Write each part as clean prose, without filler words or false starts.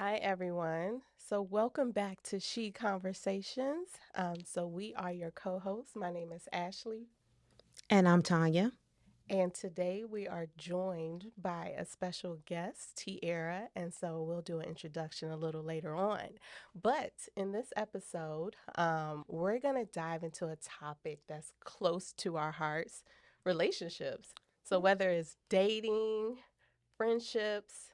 Hi, everyone. So, welcome back to She Conversations. We are your co hosts. My name is Ashley, And I'm Tanya. and today we are joined by a special guest, Tiara. And so, we'll do an introduction a little later on. But in this episode, we're going to dive into a topic that's close to our hearts: relationships. So, whether it's dating, friendships,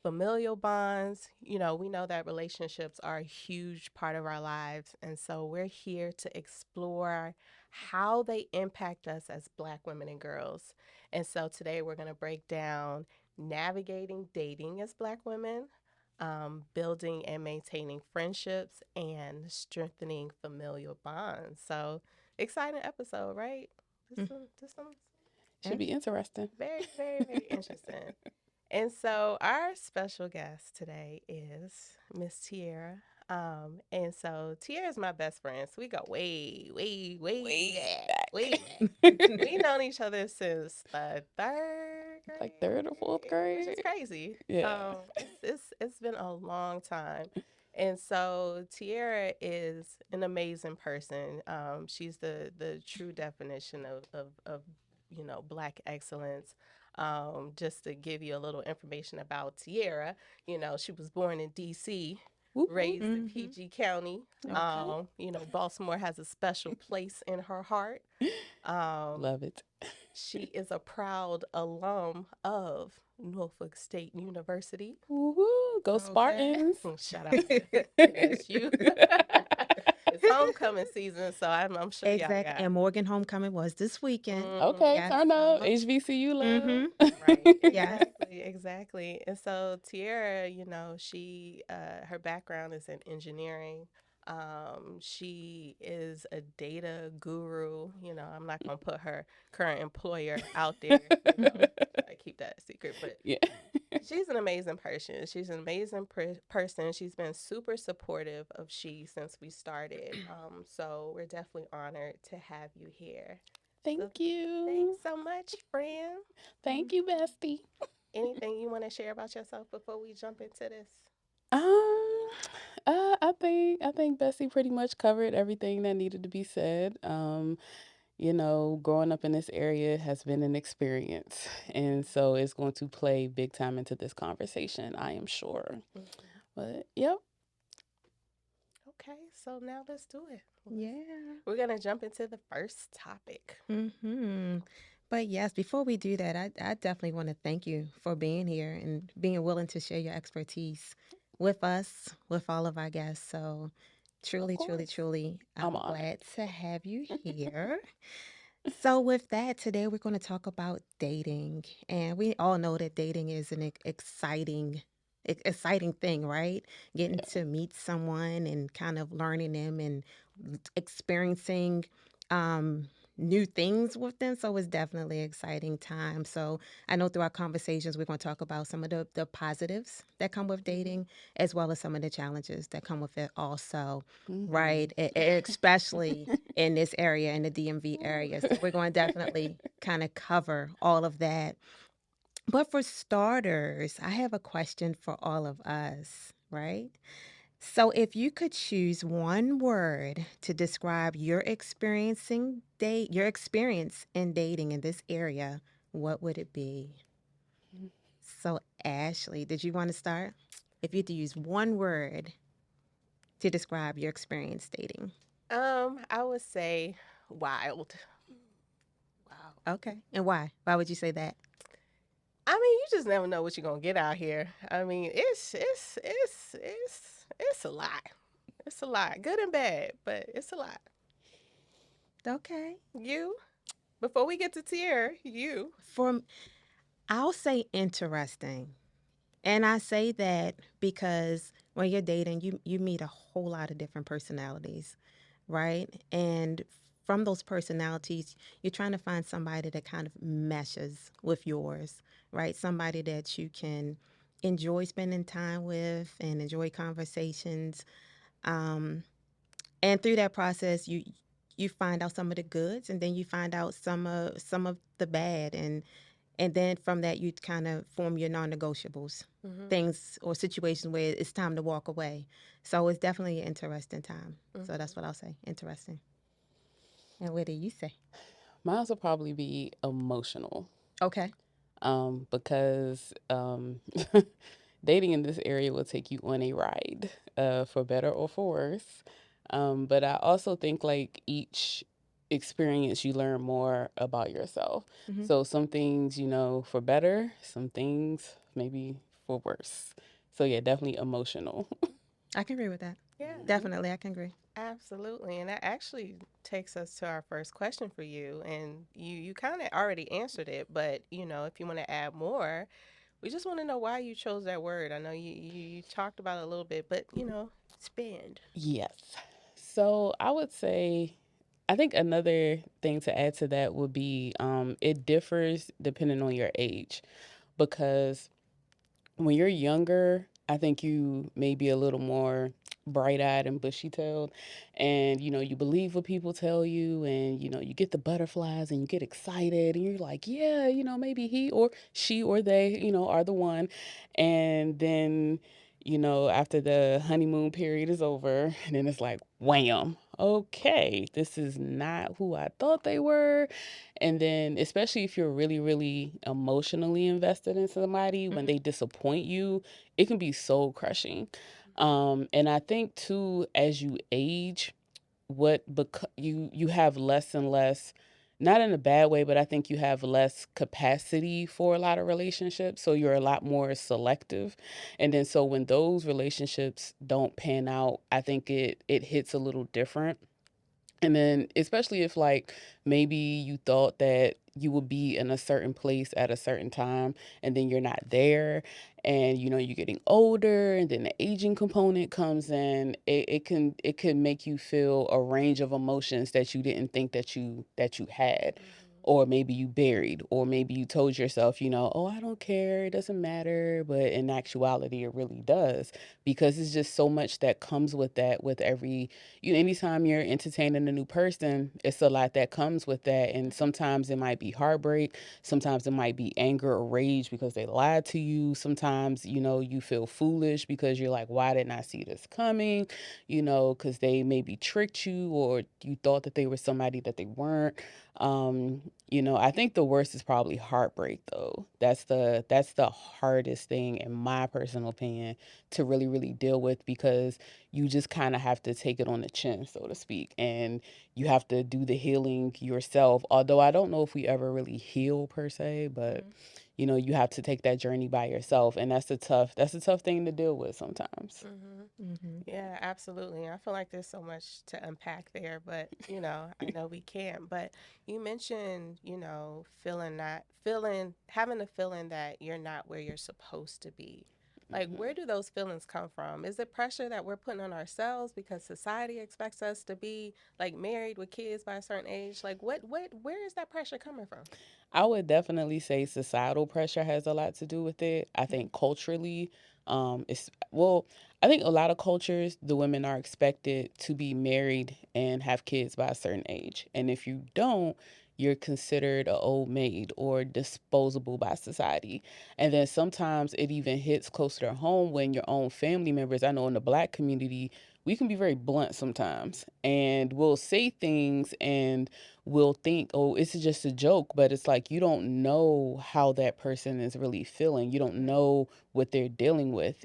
familial bonds. We know that relationships are a huge part of our lives. And so we're here to explore how they impact us as Black women and girls. And so today we're going to break down navigating dating as Black women, building and maintaining friendships, and strengthening familial bonds. So, exciting episode, right? Mm, This one's Should be interesting. very, very, very interesting. And so our special guest today is Miss Tiara. And so Tiara is my best friend. So we go way, way, way Way back, way back. back. We known each other since the third Like third or fourth grade, which is grade. crazy. Yeah. It's been a long time. And so Tiara is an amazing person. She's the true definition of Black excellence. Just to give you a little information about Tiara, she was born in D.C., Whoop whoop. raised in mhm. PG County. Okay. Baltimore has a special place in her heart. Um, Love it. she is a proud alum of Norfolk State University. Woohoo. Go Okay. Spartans. Shout out to NSU. It's homecoming season, so I'm sure y'all Exactly. got. And Morgan Homecoming was this weekend. Hmm. Okay, Yes. turn up. So, HBCU love. mm-hmm. Right, Yes. exactly. And so Tiara, she her background is in engineering. She is a data guru. I'm not gonna put her current employer out there. I keep that a secret, but Yeah. she's an amazing person. She's an amazing person. She's been super supportive of She since we started. So we're definitely honored to have you here. So Thank thanks you. so much, friend. Thank you, bestie. Anything you want to share about yourself before we jump into this? Um, I think Bessie pretty much covered everything that needed to be said. Growing up in this area has been an experience, and so it's going to play big time into this conversation, I am sure. Hmm. But yep. Okay, so now let's do it. Yeah. We're gonna jump into the first topic. Mm-hmm. But yes, before we do that, I definitely want to thank you for being here and being willing to share your expertise with us, with all of our guests. So Of truly, truly, course. truly, I'm I'm honored. glad to have you here. So, with that, today we're going to talk about dating. And we all know that dating is an exciting thing, right? Getting Yeah. to meet someone and kind of learning them and experiencing um, new things with them. So, it's definitely an exciting time. So, I know through our conversations, we're going to talk about some of the positives that come with Hmm. dating, as well as some of the challenges that come with it, also, Hmm. right? Especially in this area, in the DMV area. So we're going to definitely kind of cover all of that. But for starters, I have a question for all of us, right? So if you could choose one word to describe your experience in dating in this area, what would it be? So Ashley, did you want to start? If you had to use one word to describe your experience dating. I would say wild. Wow. Okay. And why? Why would you say that? I mean, you just never know what you're gonna get out here. I mean, it's a lot. It's a lot, good and bad, but it's a lot. Okay. You, before we get to Tier, you. For I'll say interesting. And I say that because when you're dating, you meet a whole lot of different personalities, right? And from those personalities, you're trying to find somebody that kind of meshes with yours, right? Somebody that you can enjoy spending time with and enjoy conversations. Um, and through that process, you find out some of the goods, and then you find out some of the bad, and And then from that, you kind of form your non-negotiables, Mhm. things or situations where it's time to walk away. So it's definitely an interesting time. So that's Mhm. what I'll say. Interesting. And what do you say? Mine will probably be emotional. Okay. Because dating in this area will take you on a ride, for better or for worse. But I also think like each experience you learn more about yourself. Hmm. So some things, for better, some things maybe for worse. So yeah, definitely emotional. I can agree with that. Yeah. Definitely, I can agree. Absolutely. And that actually takes us to our first question for you. And you kind of already answered it, but if you want to add more, we just want to know why you chose that word. I know you talked about it a little bit, but expand. Yes. So I would say, I think another thing to add to that would be, it differs depending on your age, because when you're younger, I think you may be a little more bright eyed and bushy tailed. And, you believe what people tell you, and, you get the butterflies and you get excited and you're like, yeah, maybe he or she or they, are the one. And then, after the honeymoon period is over, and then it's like, wham, okay, this is not who I thought they were. And then, especially if you're really, really emotionally invested in somebody, when Mhm. they disappoint you, it can be soul crushing. And I think too, as you age, you have less and less, not in a bad way, but I think you have less capacity for a lot of relationships. So you're a lot more selective. And then so when those relationships don't pan out, I think it hits a little different. And then, especially if, like, maybe you thought that you would be in a certain place at a certain time, and then you're not there, and you're getting older, and then the aging component comes in. It can make you feel a range of emotions that you didn't think that you had, Mhm. or maybe you buried, or maybe you told yourself, oh, I don't care, it doesn't matter, but in actuality, it really does, because it's just so much that comes with that, with every anytime you're entertaining a new person, it's a lot that comes with that. And sometimes it might be heartbreak. Sometimes it might be anger or rage because they lied to you. Sometimes, you feel foolish because you're like, why didn't I see this coming? Because they maybe tricked you, or you thought that they were somebody that they weren't. I think the worst is probably heartbreak though. That's the hardest thing in my personal opinion to really, really deal with, because you just kind of have to take it on the chin, so to speak, and you have to do the healing yourself. Although I don't know if we ever really heal per se, but Mhm. you have to take that journey by yourself, and that's a tough thing to deal with sometimes. Mhm. Hmm. Yeah, absolutely. I feel like there's so much to unpack there, but I know we can't. But you mentioned, feeling not feeling having the feeling that you're not where you're supposed to be. Like, where do those feelings come from? Is it pressure that we're putting on ourselves because society expects us to be like married with kids by a certain age? Like, where is that pressure coming from? I would definitely say societal pressure has a lot to do with it. I Mhm. think culturally, it's well, I think a lot of cultures, the women are expected to be married and have kids by a certain age. And if you don't, you're considered an old maid or disposable by society. And then sometimes it even hits closer to home when your own family members, I know in the black community, we can be very blunt sometimes, and we'll say things and will think, oh, it's just a joke, but it's like you don't know how that person is really feeling. You don't Right. know what they're dealing with,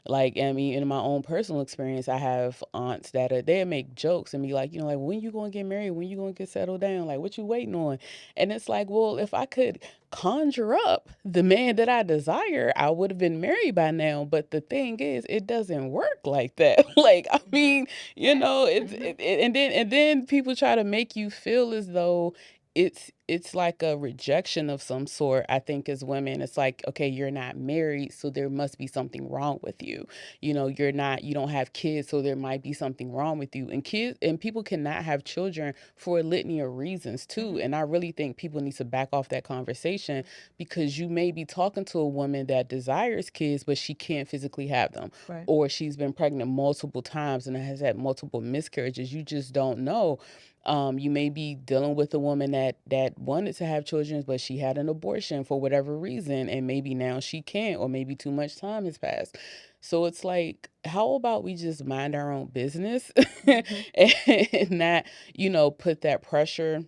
like, I mean, in my own personal experience, I have aunts that they make jokes and be like, like, when you gonna get married? When you gonna get settled down? Like, what you waiting on? And it's like, well, if I could conjure up the man that I desire, I would have been married by now. But the thing is, it doesn't work like that. Like, I Mhm. mean, Facts. and then people try to make you feel as though it's like a rejection of some sort. I think as women, it's like, okay, you're not married, so there must be something wrong with you. You don't have kids, so there might be something wrong with you. And kids and people cannot have children for a litany of reasons too. Mhm. And I really think people need to back off that conversation, because you may be talking to a woman that desires kids, but she can't physically have them, Right. or she's been pregnant multiple times and has had multiple miscarriages. You just don't know. You may be dealing with a woman that had wanted to have children, but she had an abortion for whatever reason, and maybe now she can't, or maybe too much time has passed. So it's like, how about we just mind our own business Mm-hmm. and not, put that pressure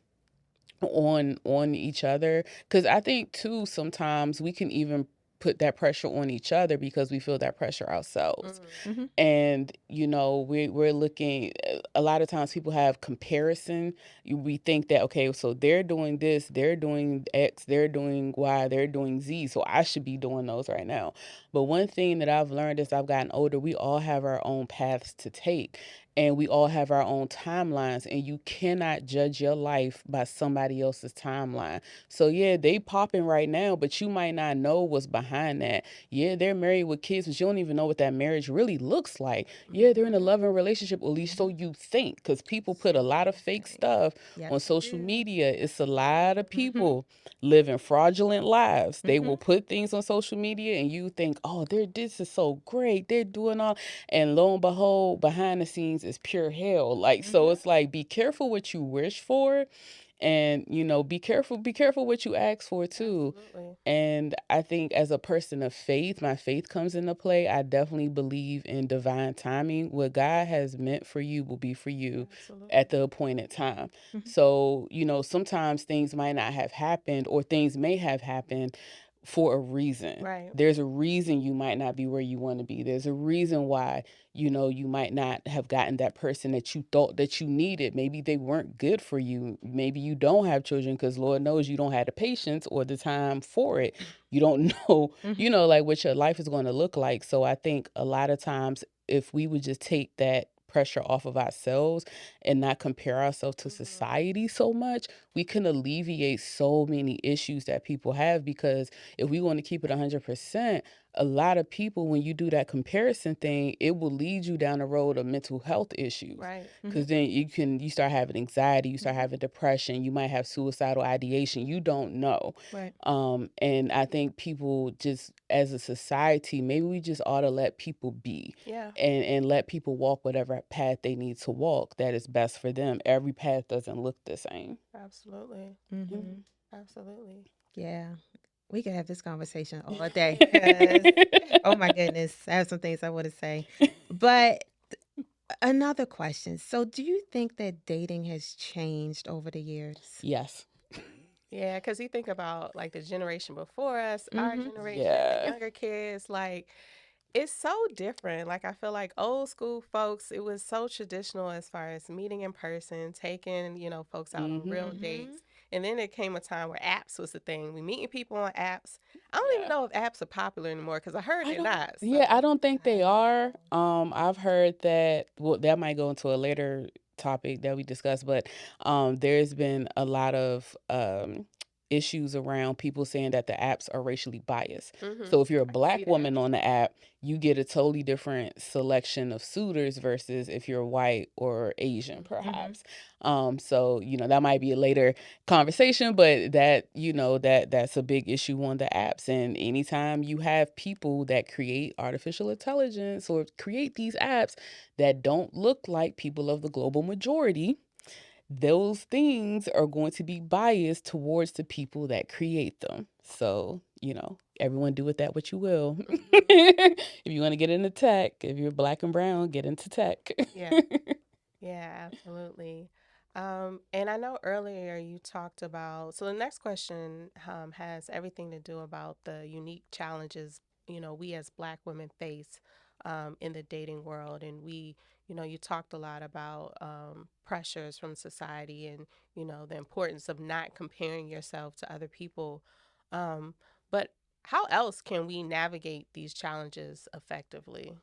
on each other, because I think too sometimes we can even put that pressure on each other because we feel that pressure ourselves. Mm. Mm-hmm. And we're looking, a lot of times people have comparison. We think that, okay, so they're doing this, they're doing X, they're doing Y, they're doing Z, so I should be doing those right now. But one thing that I've learned as I've gotten older, we all have our own paths to take, and we all have our own timelines, and you cannot judge your life by somebody else's timeline. So yeah, they popping right now, but you might not know what's behind that. Yeah, they're married with kids, but you don't even know what that marriage really looks like. Yeah, they're in a Mhm. loving relationship, at least so Mm-hmm. you think, because people put a So lot of you fake think. stuff on Yes, they social do. media. It's a lot of Mm-hmm. people living fraudulent lives. They Mm-hmm. will put things on social media and you think, oh, this is so great. They're doing all, and lo and behold, behind the scenes is pure hell. Like, so Mm-hmm. it's like, be careful what you wish for, and be careful what you ask for too. Absolutely. And I think as a person of faith, my faith comes into play. I definitely believe in divine timing. What God has meant for you will be for you at Absolutely. the appointed time. Mm-hmm. So, sometimes things might not have happened, or things may have happened for a reason. Right. There's a reason you might not be where you want to be. There's a reason why, you might not have gotten that person that you thought that you needed. Maybe they weren't good for you. Maybe you don't have children because Lord knows you don't have the patience or the time for it. You don't know, Mm-hmm. like what your life is going to look like. So I think a lot of times, if we would just take that pressure off of ourselves and not compare ourselves to Mhm. society so much, we can alleviate so many issues that people have. Because if we want to keep it 100%, a lot of people, when you do that comparison thing, it will lead you down the road of mental health issues. Right. Mm-hmm. Because then you start having anxiety, you start Mm-hmm. having depression, you might have suicidal ideation, you don't know. Right. And I think people, just as a society, maybe we just ought to let people be, Yeah. and let people walk whatever path they need to walk that is best for them. Every path doesn't look the same. Absolutely. Mm-hmm. Absolutely. Yeah. We could have this conversation all day because, Yes. oh my goodness, I have some things I want to say. But another question. So, do you think that dating has changed over the years? Yes. Yeah, because you think about like the generation before us, our Mm-hmm. generation, the Yeah. younger kids, like it's so different. Like I feel like old school folks, it was so traditional as far as meeting in person, taking, folks out on Mhm. real Mm-hmm. dates. And then there came a time where apps was the thing. We meeting people on apps. I don't even Yeah. know if apps are popular anymore because I heard I they're don't. not. Yeah, I So don't think I they don't are. know. I've heard that. Well, that might go into a later topic that we discuss, but there's been a lot of issues around people saying that the apps are racially biased. So if you're a I can see black that. woman on the app, you get a totally different selection of suitors versus if you're white or Asian, Mm-hmm. perhaps. So that might be a later conversation, but that's a big issue on the apps. And anytime you have people that create artificial intelligence or create these apps that don't look like people of the global majority, those things are going to be biased towards the people that create them. So, everyone do with that what you will. Hmm. If you want to get into tech, if you're black and brown, get into tech. Yeah. Yeah, absolutely. And I know earlier you talked about, so the next question has everything to do about the unique challenges, we as Black women face in the dating world. And you talked a lot about pressures from society and, the importance of not comparing yourself to other people. Um, but how else can we navigate these challenges effectively?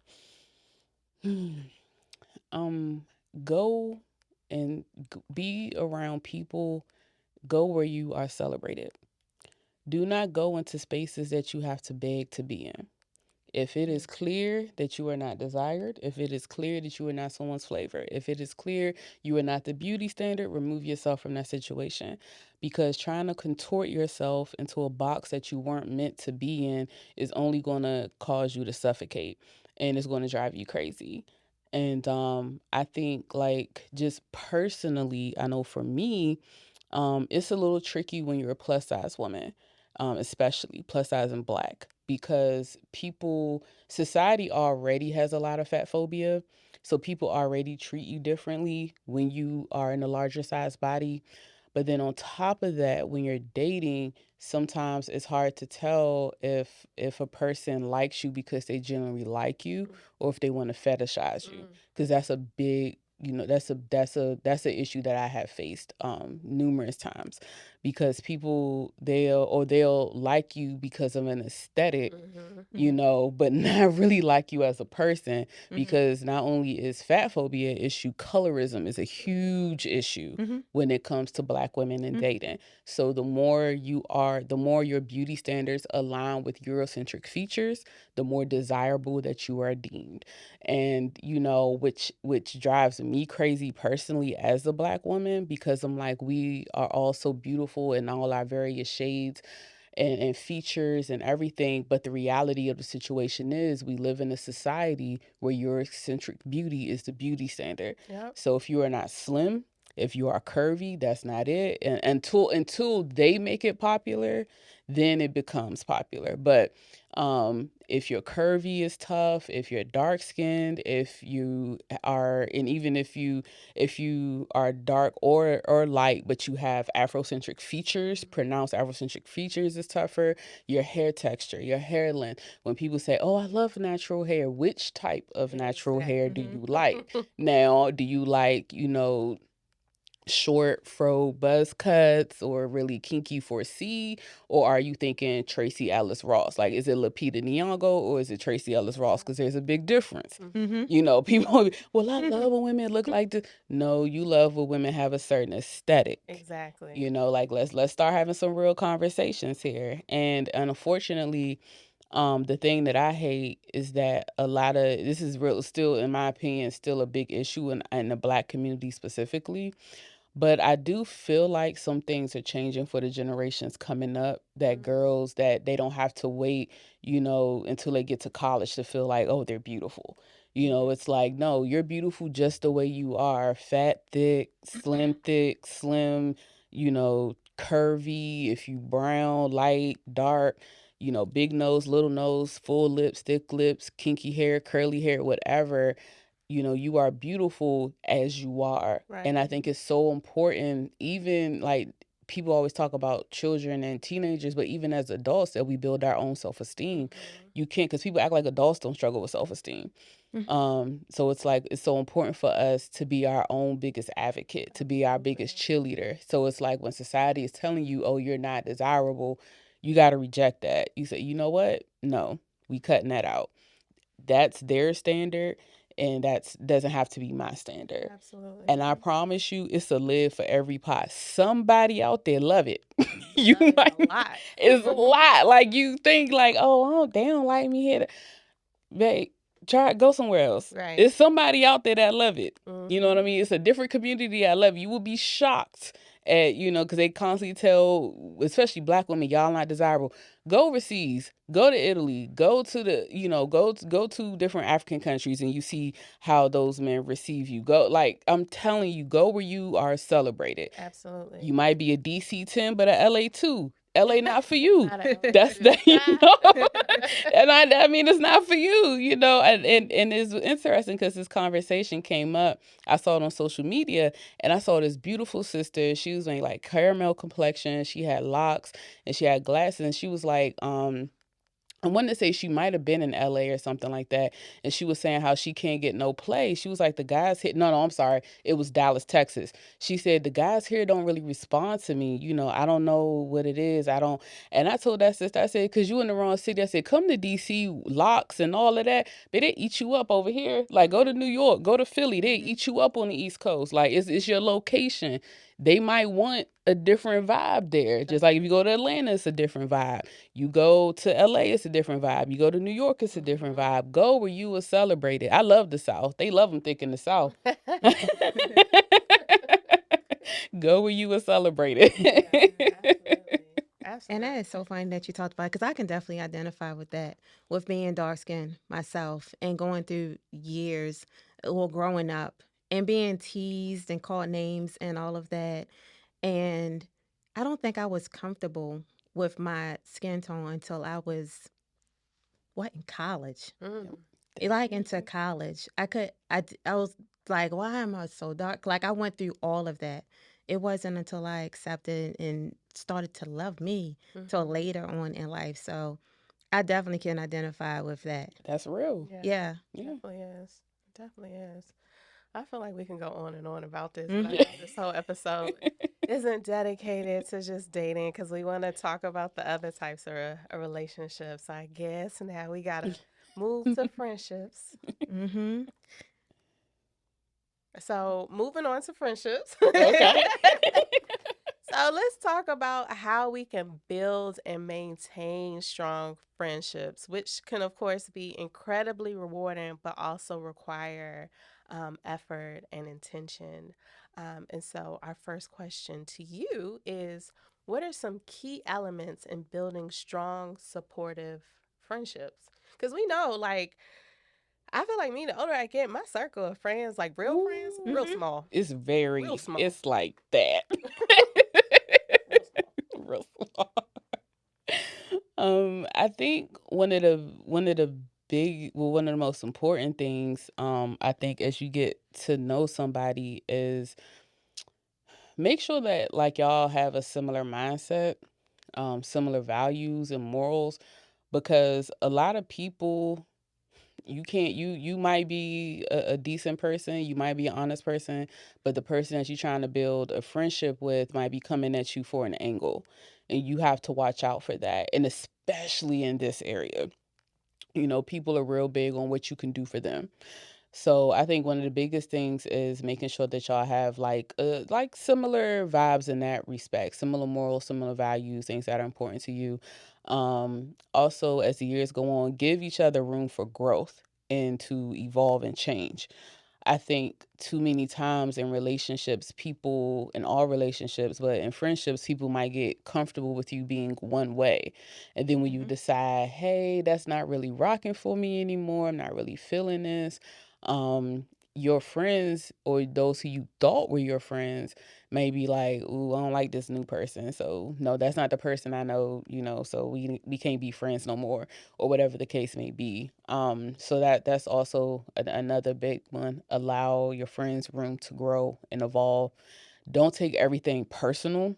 um Go and be around people. Go where you are celebrated. Do not go into spaces that you have to beg to be in. If it is clear that you are not desired, if it is clear that you are not someone's flavor, if it is clear you are not the beauty standard, remove yourself from that situation. Because trying to contort yourself into a box that you weren't meant to be in is only going to cause you to suffocate, and it's going to drive you crazy. And I think, like, just personally, I know for me, It's a little tricky when you're a plus size woman, especially plus size and black, because society already has a lot of fat phobia. So people already treat you differently when you are in a larger size body. But then on top of that, when you're dating, sometimes it's hard to tell if a person likes you because they generally like you or if they want to fetishize you. Because that's a big, that's a issue that I have faced numerous times, because people they'll like you because of an aesthetic, but not really like you as a person, because not only is fat phobia an issue, colorism is a huge issue when it comes to black women and dating. So the more your beauty standards align with Eurocentric features, the more desirable that you are deemed. And which drives me crazy personally as a black woman, because I'm like, we are all so beautiful in all our various shades and features and everything. But the reality of the situation is we live in a society where your eccentric beauty is the beauty standard. Yep. So if you are not slim, if you are curvy, that's not it. And until they make it popular, then it becomes popular. But if you're curvy is tough, if you're dark skinned, and even if you are dark or light, but you have Afrocentric features, pronounced Afrocentric features is tougher. Your hair texture, your hair length. When people say, "Oh, I love natural hair," which type of natural hair do you like? Now, do you like, short fro buzz cuts or really kinky 4C, or are you thinking Tracy Ellis Ross? Like, is it Lupita Nyong'o or is it Tracy Ellis Ross? Because there's a big difference. People, well, I love when women look like this. No, you love when women have a certain aesthetic. Exactly. Like, let's start having some real conversations here. And unfortunately, the thing that I hate is that a lot of this is real, still, in my opinion, still a big issue in the black community specifically. But I do feel like some things are changing for the generations coming up, that girls, that they don't have to wait, until they get to college to feel like, oh, they're beautiful. It's like, no, you're beautiful just the way you are. Fat, thick, slim, curvy, if you brown, light, dark, big nose, little nose, full lips, thick lips, kinky hair, curly hair, whatever. You are beautiful as you are. Right. And I think it's so important, even like people always talk about children and teenagers, but even as adults, that we build our own self-esteem. You can't, because people act like adults don't struggle with self-esteem. So it's like, it's so important for us to be our own biggest advocate, to be our biggest cheerleader. So it's like when society is telling you, oh, you're not desirable, you got to reject that. You say, you know what? No, we cutting that out. That's their standard, and that's doesn't have to be my standard. Absolutely. And I promise you, it's a lid for every pot. Somebody out there love it. You Love it might, a lot. it's a lot. Like, you think like, oh, they don't like me here. Babe, go somewhere else. Right. It's somebody out there that love it. You know what I mean? It's a different community that love it. You will be shocked at, because they constantly tell, especially black women, y'all not desirable. Go overseas, go to Italy, go to go to different African countries, and you see how those men receive you. Go, like, I'm telling you, go where you are celebrated. Absolutely. You might be a DC 10, but a LA 2. LA not for you. Not a That's LA that. And I mean, it's not for you. And it's interesting because this conversation came up. I saw it on social media, and I saw this beautiful sister. She was wearing like caramel complexion. She had locks and she had glasses, and she was like, I wanted to say she might have been in LA or something like that. And she was saying how she can't get no play. She was like, the guys here, no, I'm sorry. It was Dallas, Texas. She said, the guys here don't really respond to me. I don't know what it is. I don't. And I told that sister, I said, because you in the wrong city. I said, come to DC, locks and all of that. But they eat you up over here. Like, go to New York, go to Philly. They eat you up on the East Coast. Like, it's your location. They might want a different vibe there. Just like if you go to Atlanta, it's a different vibe. You go to LA, it's a different vibe. You go to New York, it's a different vibe. Go where you are celebrated. I love the South. They love them thick in the South. Go where you were celebrated. Absolutely. And that is so funny that you talked about, because I can definitely identify with that, with being dark skinned myself and going through years, well, growing up and being teased and called names and all of that. And I don't think I was comfortable with my skin tone until I was, what, in college. Yep. Mm. Like into college. I was like, why am I so dark? Like I went through all of that. It wasn't until I accepted and started to love me till Mhm. later on in life. So I definitely can identify with that. That's real. Yeah, Yeah. Yeah. definitely is. Definitely is. I feel like we can go on and on about this, but I Mhm. know this whole episode isn't dedicated to just dating because we want to talk about the other types of relationships. I guess now we gotta move to friendships. Mhm. So moving on to friendships. Okay. So let's talk about how we can build and maintain strong friendships, which can, of course, be incredibly rewarding, but also require effort and intention. And so, our first question to you is, what are some key elements in building strong, supportive friendships? Because we know, like, I feel like me, the older I get, my circle of friends, like real friends, real Ooh. Mhm. small, It's real very, small, it's like that. real small. Real small. I think one of the most important things, I think as you get to know somebody is make sure that like y'all have a similar mindset, similar values and morals, because a lot of people you can't you might be a decent person, you might be an honest person, but the person that you're trying to build a friendship with might be coming at you for an angle, and you have to watch out for that, and especially in this area, people are real big on what you can do for them. So I think one of the biggest things is making sure that y'all have like similar vibes in that respect, similar morals, similar values, things that are important to you. Also, as the years go on, give each other room for growth and to evolve and change. I think too many times in relationships, people in all relationships, but in friendships, people might get comfortable with you being one way. And then when you Mhm. decide, hey, that's not really rocking for me anymore, I'm not really feeling this, your friends or those who you thought were your friends may be like, ooh, I don't like this new person. So no, that's not the person I know, so we can't be friends no more, or whatever the case may be. So that's also another big one. Allow your friends room to grow and evolve. Don't take everything personal.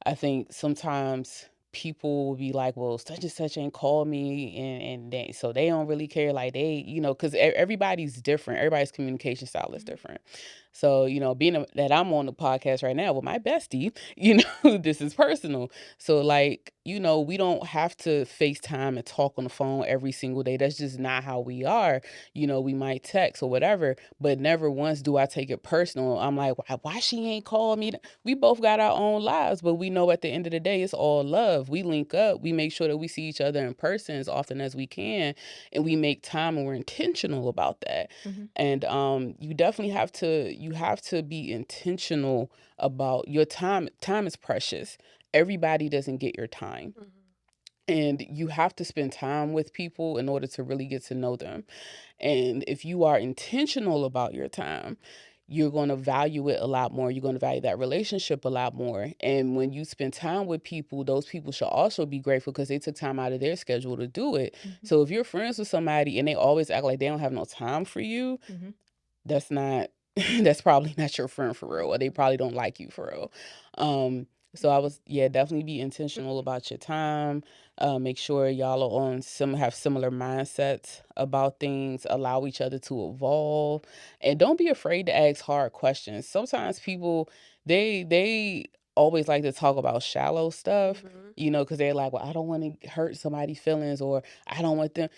I think sometimes people will be like, well, such and such ain't called me, so they don't really care. Like because everybody's different. Everybody's communication style is Mhm. different. So, being that I'm on the podcast right now with my bestie, this is personal. So, like, we don't have to FaceTime and talk on the phone every single day. That's just not how we are. We might text or whatever, but never once do I take it personal. I'm like, why she ain't called me? We both got our own lives, but we know at the end of the day, it's all love. We link up, we make sure that we see each other in person as often as we can, and we make time and we're intentional about that. Mhm. And you definitely have to be intentional about your time. Time is precious. Everybody doesn't get your time. Mhm. And you have to spend time with people in order to really get to know them. And if you are intentional about your time, you're going to value it a lot more. You're going to value that relationship a lot more. And when you spend time with people, those people should also be grateful because they took time out of their schedule to do it. Mhm. So if you're friends with somebody and they always act like they don't have no time for you, Mhm. that's not that's probably not your friend for real, or they Mhm. probably don't like you for real. So I was, yeah, definitely be intentional about your time. Make sure y'all are have similar mindsets about things, allow each other to evolve, and don't be afraid to ask hard questions. Sometimes people, they always like to talk about shallow stuff, Mhm. because they're like, well, I don't want to hurt somebody's feelings, or I don't want them.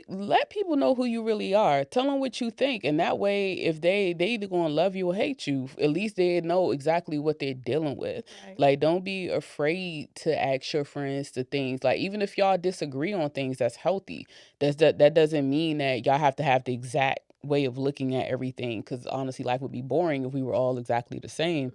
Let people know who you really are. Tell them what you think, and that way, if they either gonna love you or hate you, at least they know exactly what they're dealing with. Right. Like, don't be afraid to ask your friends to things. Like, even if y'all disagree on things, that's healthy. That doesn't mean that y'all have to have the exact way of looking at everything. Because honestly, life would be boring if we were all exactly the same.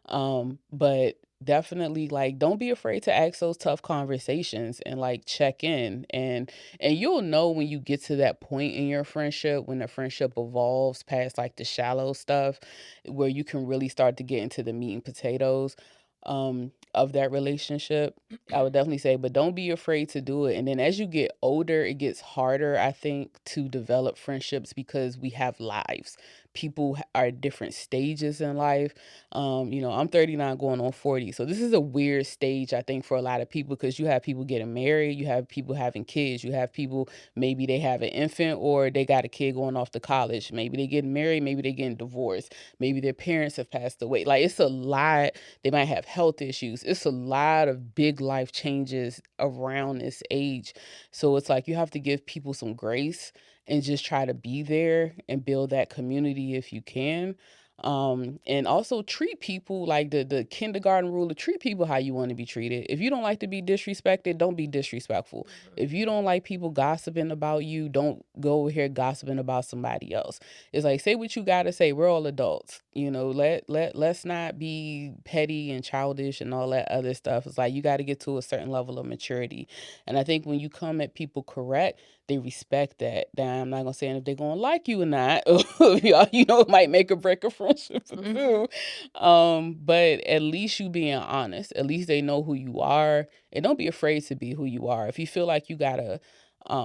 Mhm. But definitely, like, don't be afraid to ask those tough conversations and like check in, and you'll know when you get to that point in your friendship, when the friendship evolves past like the shallow stuff, where you can really start to get into the meat and potatoes of that relationship. I would definitely say, but don't be afraid to do it. And then as you get older, it gets harder, I think, to develop friendships because we have lives. People are at different stages in life. I'm 39 going on 40. So this is a weird stage, I think, for a lot of people because you have people getting married, you have people having kids, you have people, maybe they have an infant or they got a kid going off to college. Maybe they getting married, maybe they getting divorced, maybe their parents have passed away. Like, it's a lot. They might have health issues. It's a lot of big life changes around this age. So it's like you have to give people some grace and just try to be there and build that community if you can. And also treat people like the kindergarten rule of treat people how you want to be treated. If you don't like to be disrespected, don't be disrespectful. Mhm. If you don't like people gossiping about you, don't go over here gossiping about somebody else. It's like, say what you gotta say. We're all adults. Let's not be petty and childish and all that other stuff. It's like you gotta get to a certain level of maturity. And I think when you come at people correct, they respect that. Now, I'm not gonna say if they're gonna like you or not. It might make or break a friendship or Mhm. two. But at least you being honest. At least they know who you are, and don't be afraid to be who you are. If you feel like you gotta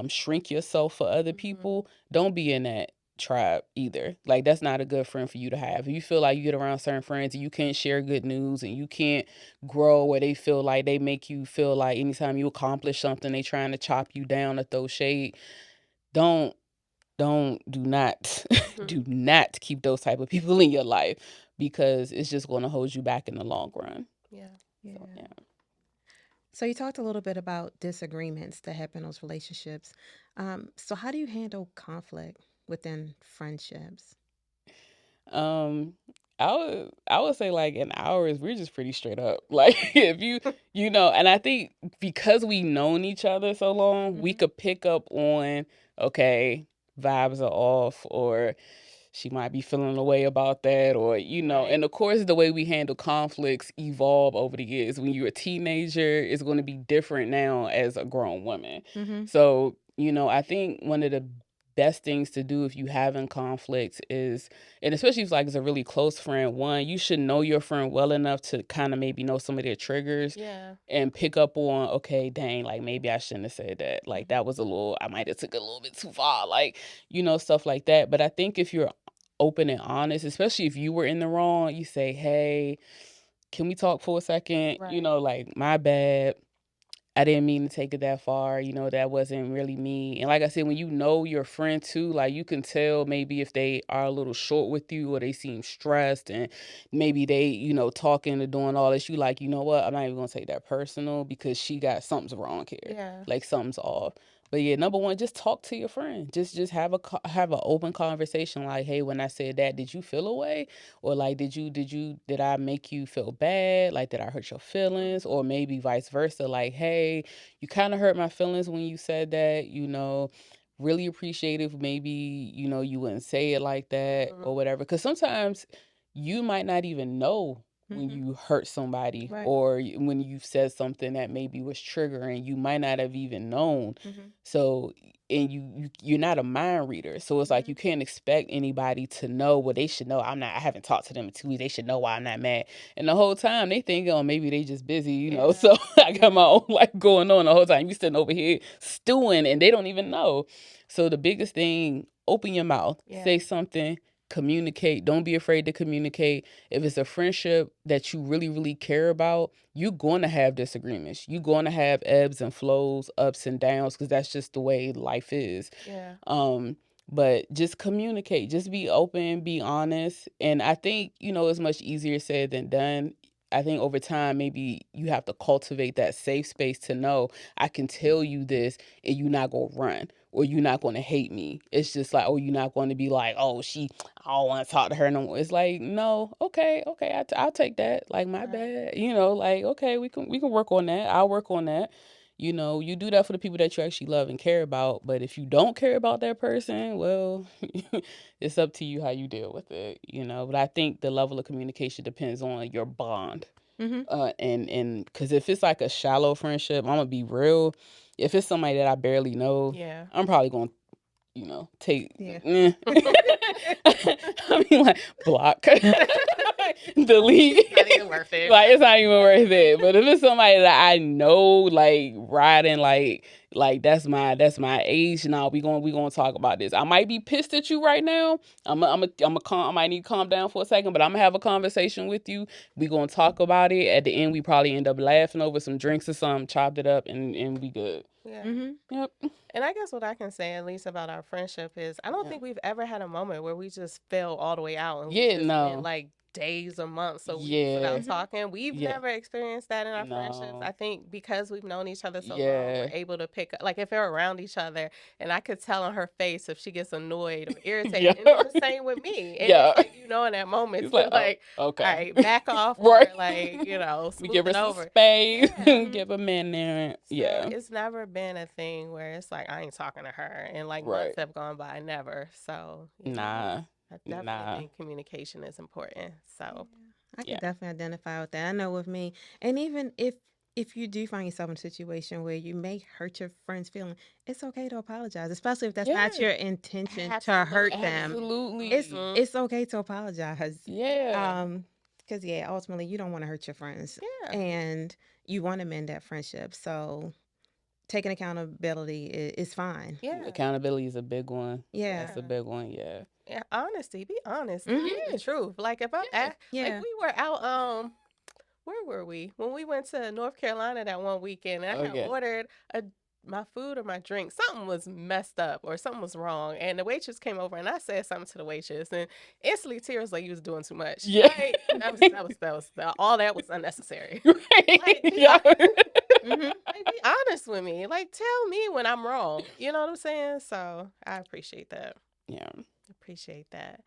shrink yourself for other Mhm. people, don't be in that tribe either. Like, that's not a good friend for you to have. If you feel like you get around certain friends and you can't share good news and you can't grow, where they feel like they make you feel like anytime you accomplish something they trying to chop you down or throw shade, don't do not Mhm. do not keep those type of people in your life because it's just going to hold you back in the long run. Yeah. So Yeah. yeah. So you talked a little bit about disagreements that happen in those relationships. So how do you handle conflict within friendships? um I would say, like, in ours we're just pretty straight up. Like, if and I think because we known each other so long, we Mhm. could pick up on, okay, vibes are off, or she might be feeling a way about that, or Right. and of course the way we handle conflicts evolve over the years. When you're a teenager, it's going to be different now as a grown woman. Mm-hmm. So I think one of the best things to do if you having conflicts is, and especially if, like, it's a really close friend, one, you should know your friend well enough to kind of maybe know some of their triggers Yeah. and pick up on, okay, dang, like, maybe I shouldn't have said that, like, Mhm. that was a little, I might have took it a little bit too far, like, stuff like that. But I think if you're open and honest, especially if you were in the wrong, you say, hey, can we talk for a second? Right. Like, my bad. I didn't mean to take it that far. That wasn't really me. And like I said, when you know your friend too, like, you can tell maybe if they are a little short with you or they seem stressed, and maybe they, talking and doing all this. You like, you know what? I'm not even gonna take that personal because she got something's wrong here. Yeah. Like, something's off. But yeah, number one, just talk to your friend. Just have an open conversation. Like, hey, when I said that, did you feel a way? Or like, did I make you feel bad? Like, did I hurt your feelings? Mhm. Or maybe vice versa. Like, hey, you kind of hurt my feelings when you said that. Really appreciate if maybe you wouldn't say it like that or Mhm. whatever. Because sometimes you might not even know when Mm-hmm. you hurt somebody, Right. or when you've said something that maybe was triggering. You might not have even known. Mm-hmm. So, and you're not a mind reader, so it's like you Mhm. can't expect anybody to know what they should know. I haven't talked to them in 2 weeks, they should know why I'm not mad. And the whole time they think, oh, maybe they just busy, Yeah. so I got Yeah. my own life going on the whole time. You sitting over here stewing and they don't even know. So the biggest thing, open your mouth, Yeah. say something, communicate. Don't be afraid to communicate. If it's a friendship that you really, really care about, you're going to have disagreements. You're going to have ebbs and flows, ups and downs, because that's just the way life is. Yeah. Um, but just communicate, just be open, be honest. And I think, it's much easier said than done. I think over time, maybe you have to cultivate that safe space to know I can tell you this and you're not going to run, or you're not going to hate me. It's just like, oh, you're not going to be like, oh, I don't want to talk to her no more. It's like, no, okay, okay, I'll take that. Like, my Right. bad. Like, okay, we can work on that. I'll work on that. You do that for the people that you actually love and care about. But if you don't care about that person, well, it's up to you how you deal with it. But I think the level of communication depends on your bond. Mhm. And because if it's like a shallow friendship, I'm gonna be real. If it's somebody that I barely know, Yeah. I'm probably gonna take. Yeah. I mean, like block, delete. It's not even worth it. Like it's not even worth it. But if it's somebody that I know, like riding, like that's my age. Now we gonna talk about this. I might be pissed at you right now. I might need to calm down for a second, but I'm gonna have a conversation with you. We gonna talk about it. At the end, we probably end up laughing over some drinks or something, chopped it up, and we good. Yeah. Mhm. Yep. And I guess what I can say, at least about our friendship, is I don't Yeah. think we've ever had a moment where we just fell all the way out and we Yeah. just went No. like days or months or weeks Yeah. without Mhm. talking. We've Yeah. never experienced that in our friendships. No. I think because we've known each other so long, we're Yeah. able to pick up, like if they're around each other, and I could tell on her face if she gets annoyed or Yeah. irritated. And then the same with me. And Yeah. it's like, in that moment It's to like, oh, like, all okay. right, back off or Right. like, We smooth give her it some over. space. Yeah. Mhm. Give a minute. So Yeah. it's never been a thing where it's like I ain't talking to her and like months Right. have gone by. Never. So Nah. I definitely Nah. think communication is important. Yeah. So I could Yeah. definitely identify with that. I know with me, and even if you do find yourself in a situation where you may hurt your friend's feeling, it's okay to apologize, especially if that's not Yeah. your intention to hurt absolutely. them. It's Absolutely. Hmm. it's okay to apologize. Yeah. Um, because yeah, ultimately you don't want to hurt your friends, Yeah. and you want to mend that friendship. So taking accountability is fine. Yeah. Accountability is a big one. Yeah. That's a Yeah. big one. Yeah. Yeah. Honesty. Be honest. Tell Mhm. me the Yeah. truth. Like if I'm Yeah. like Yeah. we were out where were we? When we went to North Carolina that one weekend, and I had Okay. ordered my food or my drink. Something was messed up or something was wrong. And the waitress came over and I said something to the waitress and instantly tears like you was doing too much. Yeah. Like all that was unnecessary. Right. Like be Yeah. Mhm. like be honest with me. Like tell me when I'm wrong. You know what I'm saying? So I appreciate that. Yeah. Appreciate that.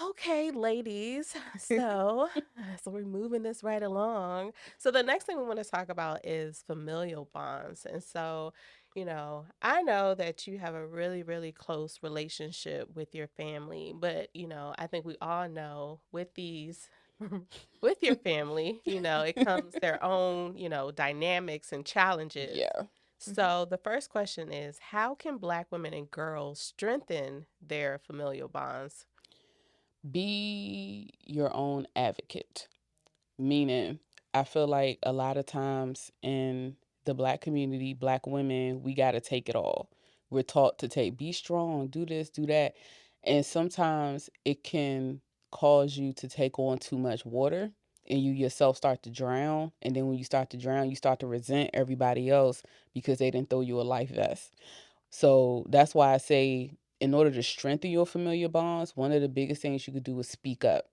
Okay, ladies. So we're moving this right along. So the next thing we want to talk about is familial bonds. And so, I know that you have a really, really close relationship with your family, but I think we all know with these with your family, it comes their own, dynamics and challenges. Yeah. Mhm. So the first question is, how can Black women and girls strengthen their familial bonds? Be your own advocate. Meaning, I feel like a lot of times in the Black community, Black women, we got to take it all. We're taught to be strong, do this, do that. And sometimes it can cause you to take on too much water and you yourself start to drown. And then when you start to drown, you start to resent everybody else because they didn't throw you a life vest. So that's why I say, in order to strengthen your familiar bonds, one of the biggest things you could do is speak up.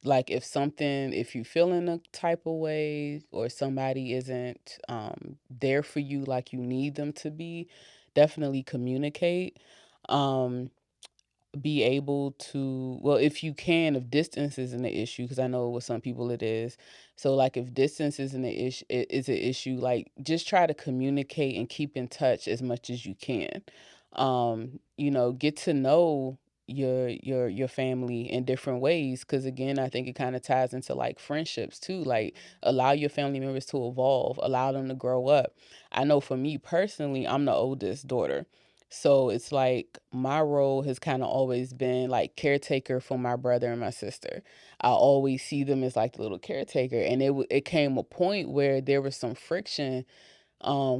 Like if you feel in a type of way or somebody isn't there for you like you need them to be, definitely communicate. Um, be able to, well, if you can, if distance isn't an issue, because I know with some people it is. So like if distance isn't an issue, is an issue, like just try to communicate and keep in touch as much as you can. Get to know your family in different ways, because again, I think it kind of ties into like friendships too. Like allow your family members to evolve, allow them to grow up. I know for me personally, I'm the oldest daughter. So it's like my role has kind of always been like caretaker for my brother and my sister. I always see them as like the little caretaker, and it came a point where there was some friction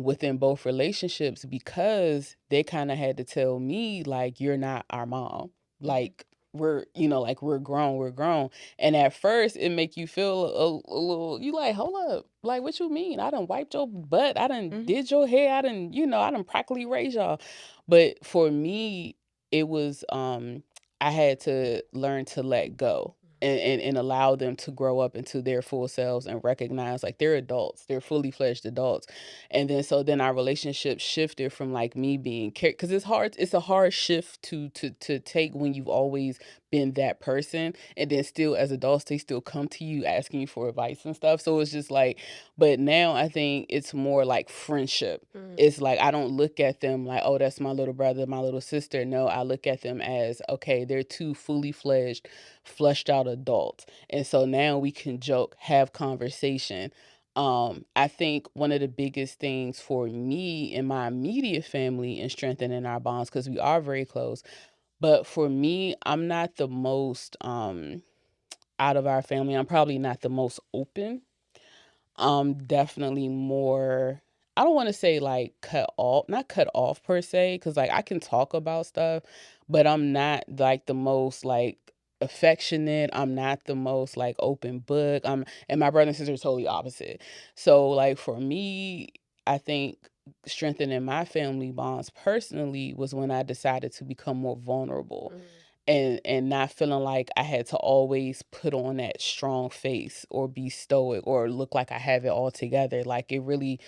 within both relationships because they kind of had to tell me like you're not our mom. Like we're grown. And at first it make you feel a little, you like, hold up, like what you mean? I done wiped your butt, I done Mhm. did your hair, I done practically raised y'all. But for me, it was I had to learn to let go and allow them to grow up into their full selves and recognize like they're adults, they're fully fledged adults. And then our relationship shifted from like me being because it's a hard shift to take when you've always been that person, and then still as adults they still come to you asking you for advice and stuff. So it's just like, but now I think it's more like friendship. Mm. It's like I don't look at them like, oh, that's my little brother, my little sister. No, I look at them as, okay, they're two fully fledged, flushed out adults. And so now we can joke, have conversation. I think one of the biggest things for me and my immediate family in strengthening our bonds, because we are very close, but for me, I'm not the most out of our family, I'm probably not the most open. Definitely more, I don't want to say like cut off, not cut off per se, because like I can talk about stuff, but I'm not like the most like affectionate. I'm not the most like open book. And my brother and sister are totally opposite. So like for me, I think strengthening my family bonds personally was when I decided to become more vulnerable, Mm. and not feeling like I had to always put on that strong face or be stoic or look like I have it all together. Like it really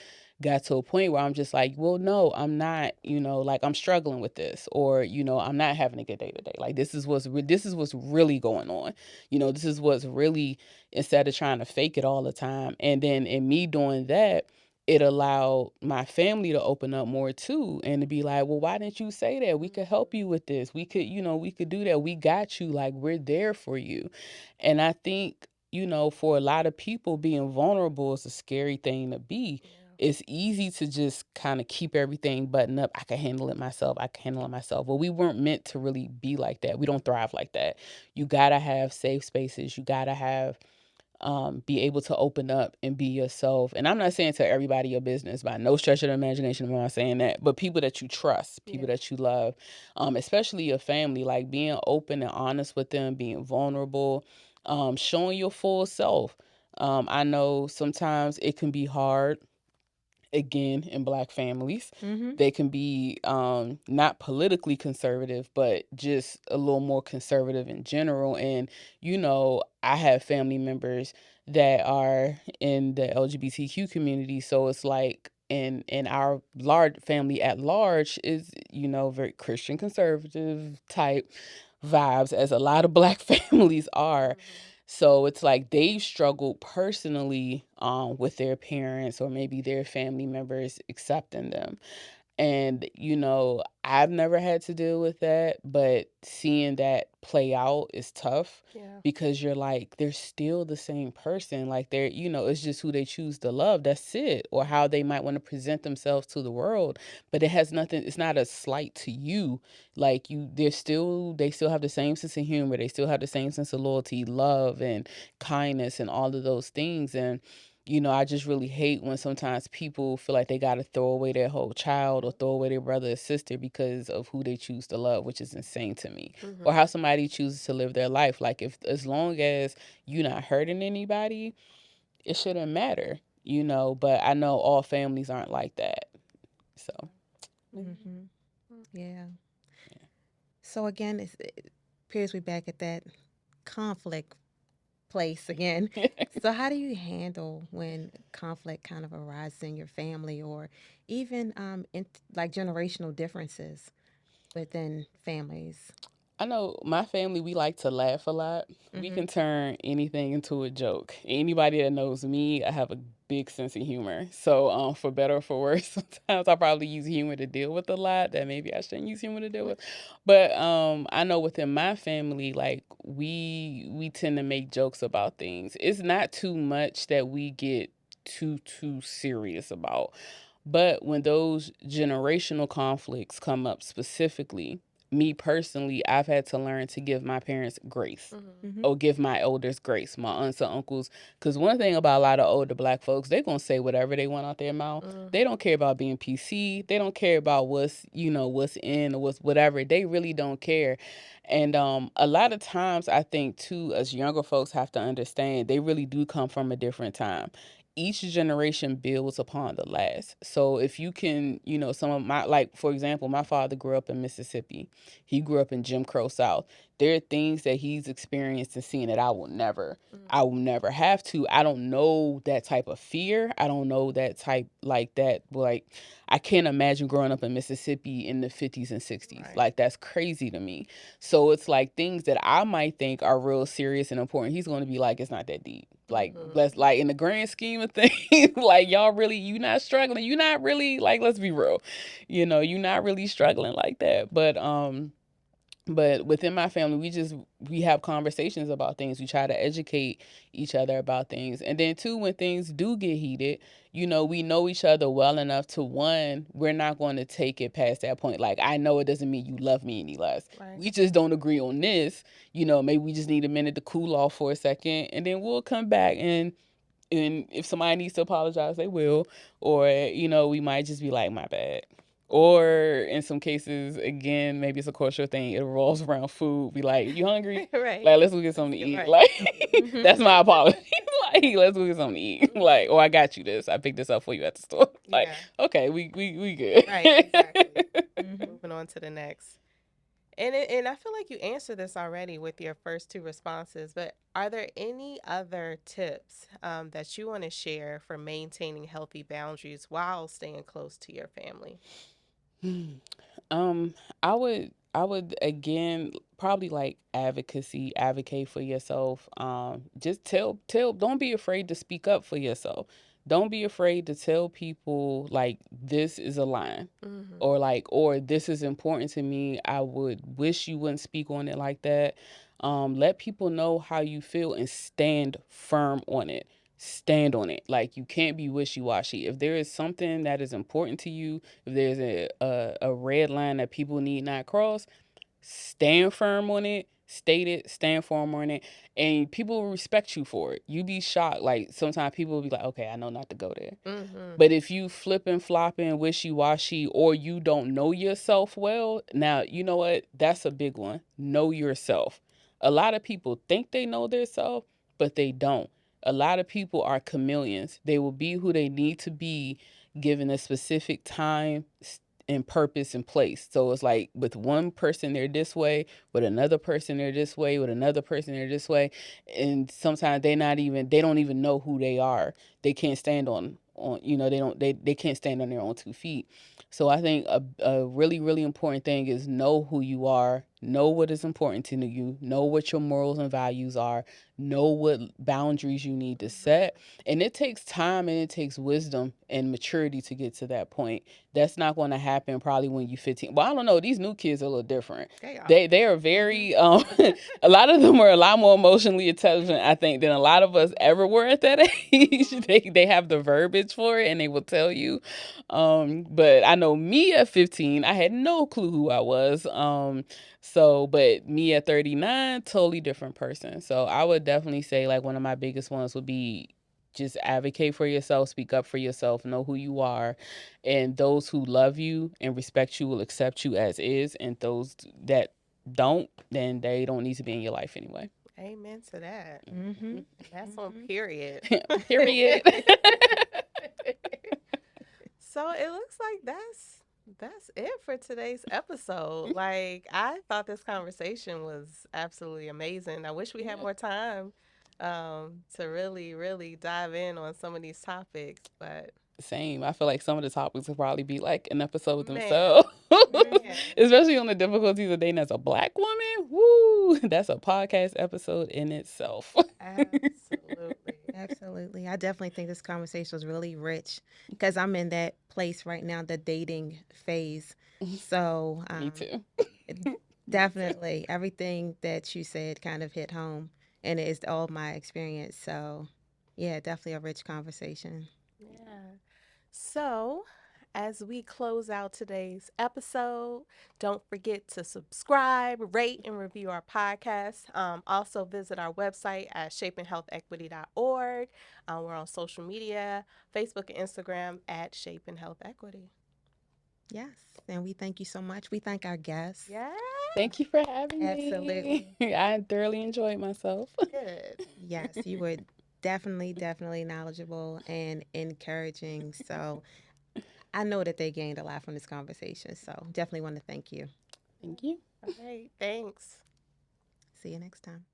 got to a point where I'm just like, well, no, I'm not, like I'm struggling with this, or I'm not having a good day today. Like this is what's really going on. This is what's really, instead of trying to fake it all the time. And then in me doing that, it allowed my family to open up more too, and to be like, well, why didn't you say that? We could help you with this. We could do that. We got you. Like, we're there for you. And I think, for a lot of people, being vulnerable is a scary thing to be. Yeah. It's easy to just kind of keep everything buttoned up. I can handle it myself. I can handle it myself. Well, we weren't meant to really be like that. We don't thrive like that. You got to have safe spaces. You got to have, be able to open up and be yourself. And I'm not saying to everybody your business by no stretch of the imagination. I'm not saying that, but people that you trust, people Yeah. that you love, especially your family, like being open and honest with them, being vulnerable, showing your full self. I know sometimes it can be hard, again, in black families. Mm-hmm. They can be not politically conservative, but just a little more conservative in general. And I have family members that are in the LGBTQ community, so it's like in our large family at large is, very Christian conservative type vibes, as a lot of black families are. Mm-hmm. So it's like they've struggled personally, with their parents or maybe their family members accepting them. And, I've never had to deal with that, but seeing that play out is tough, Yeah. because you're like, they're still the same person. Like it's just who they choose to love. That's it. Or how they might want to present themselves to the world. But it has nothing, it's not a slight to you. Like they still have the same sense of humor. They still have the same sense of loyalty, love, and kindness, and all of those things. And I just really hate when sometimes people feel like they got to throw away their whole child or throw away their brother or sister because of who they choose to love, which is insane to me. Or Mm-hmm. how somebody chooses to live their life. Like, if as long as you're not hurting anybody, it shouldn't matter, but I know all families aren't like that. So, Mm-hmm. Mm. Yeah. So again, it appears we back at that conflict place again. So how do you handle when conflict kind of arises in your family, or even like generational differences within families? I know my family, we like to laugh a lot. We Mm-hmm. can turn anything into a joke. Anybody that knows me, I have a big sense of humor. So, for better or for worse, sometimes I probably use humor to deal with a lot that maybe I shouldn't use humor to deal with. But I know within my family, like we tend to make jokes about things. It's not too much that we get too serious about. But when those generational conflicts come up specifically, me personally, I've had to learn to give my parents grace, Mm-hmm. Mm-hmm. or give my elders grace, my aunts and uncles. Because one thing about a lot of older black folks, they're going to say whatever they want out their mouth. They Mm-hmm. don't care about being PC. They don't care about what's in or what's whatever. They really don't care. And a lot of times, I think, too, as younger folks have to understand, they really do come from a different time. each generation builds upon the last. So if you can, some of my, like, for example, my father grew up in Mississippi. He grew up in Jim Crow South. There are things that he's experienced and seen that I will never have to. I don't know that type of fear. I don't know that type like that. Like, I can't imagine growing up in Mississippi in the 50s and 60s. Right. Like, that's crazy to me. So it's like things that I might think are real serious and important. He's going to be like, it's not that deep. Like, Mm-hmm. let's, like, in the grand scheme of things, like, y'all really, you not struggling. You not really, like, let's be real. You not really struggling like that. But within my family, we have conversations about things. We try to educate each other about things. And then two, when things do get heated, we know each other well enough to, one, we're not going to take it past that point. Like, I know it doesn't mean you love me any less. Right. We just don't agree on this. Maybe we just need a minute to cool off for a second, and then we'll come back, and if somebody needs to apologize, they will. Or, we might just be like, my bad. Or in some cases, again, maybe it's a cultural thing. It revolves around food. Be like, you hungry? Right. Like, let's go get something to eat. Right. Like, that's my apology. Like, let's go get something to eat. Like, oh, I got you this. I picked this up for you at the store. Like, Yeah. okay, we good. Right. Exactly. Moving on to the next. And I feel like you answered this already with your first two responses, but are there any other tips that you want to share for maintaining healthy boundaries while staying close to your family? Um, I would again probably like advocate for yourself. Just tell don't be afraid to speak up for yourself. Don't be afraid to tell people like this is a line, Mm-hmm. or this is important to me. I would wish you wouldn't speak on it like that. Let people know how you feel and stand firm on it. Stand on it. Like, you can't be wishy-washy. If there is something that is important to you, if there's a red line that people need not cross, stand firm on it, state it, stand firm on it, and people will respect you for it. You be shocked. Like, sometimes people will be like, okay, I know not to go there. Mm-hmm. But if you flipping, flopping, wishy washy, or you don't know yourself well, now you know what? That's a big one. Know yourself. A lot of people think they know their self, but they don't. A lot of people are chameleons. They will be who they need to be given a specific time and purpose and place. So it's like with one person they're this way, with another person they're this way, with another person they're this way, and sometimes they don't even know who they are. They can't stand on they can't stand on their own 2 feet. So I think a really really important thing is know who you are, know what is important to you, know what your morals and values are, know what boundaries you need to set. And it takes time and it takes wisdom and maturity to get to that point. That's not going to happen probably when you're 15. Well, I don't know, these new kids are a little different. They are. They are very a lot of them are a lot more emotionally intelligent, I think, than a lot of us ever were at that age. They have the verbiage for it and they will tell you. But I know me at 15, I had no clue who I was. But me at 39, totally different person. So I would definitely say like one of my biggest ones would be just advocate for yourself, speak up for yourself, know who you are, and those who love you and respect you will accept you as is, and those that don't, then they don't need to be in your life anyway. Amen to that. Mm-hmm. That's on Mm-hmm. period. Period. So it looks like that's it for today's episode. Like, I thought this conversation was absolutely amazing. I wish we had Yeah. more time to really really dive in on some of these topics, but Same. I feel like some of the topics would probably be like an episode man, themselves. man, Especially on the difficulties of dating as a black woman. Woo! That's a podcast episode in itself. absolutely. Absolutely. I definitely think this conversation was really rich because I'm in that place right now, the dating phase. So, Me too. it- definitely everything that you said kind of hit home, and it's all my experience. So, yeah, definitely a rich conversation. Yeah. So, as we close out today's episode, don't forget to subscribe, rate, and review our podcast. Also, visit our website at shapinghealthequity.org. We're on social media, Facebook and Instagram at Shaping Health Equity. Yes. And we thank you so much. We thank our guests. Yeah, Thank you for having me. Absolutely. I thoroughly enjoyed myself. good. Yes, you were definitely knowledgeable and encouraging. So I know that they gained a lot from this conversation. So definitely want to thank you. Thank you. All right, thanks. See you next time.